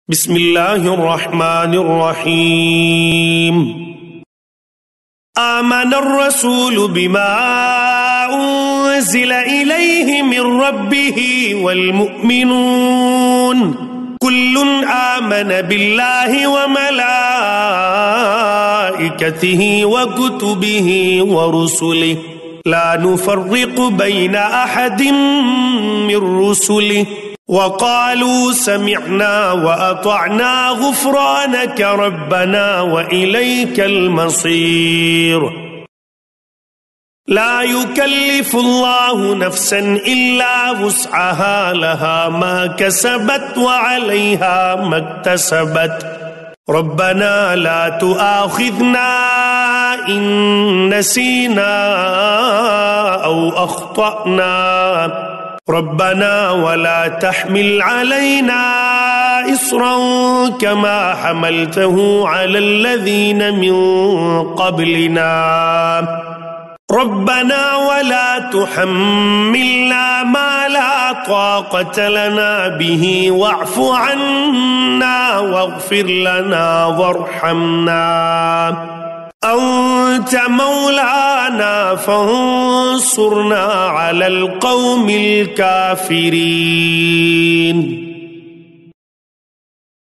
بسم الله الرحمن الرحيم آمن الرسول بما أنزل إليه من ربه والمؤمنون كل آمن بالله وملائكته وكتبه ورسله لا نفرق بين أحد من رسله وقالوا سمعنا وأطعنا غفرانك ربنا وإليك المصير لا يكلف الله نفسا إلا وسعها لها ما كسبت وعليها ما اكتسبت ربنا لا تؤاخذنا إن نسينا أو أخطأنا ربنا ولا تحمل علينا إصرا كما حملته على الذين من قبلنا ربنا ولا تحملنا ما لا طاقة لنا به واعف عنا واغفر لنا وارحمنا أنت مولانا فانصرنا على القوم الكافرين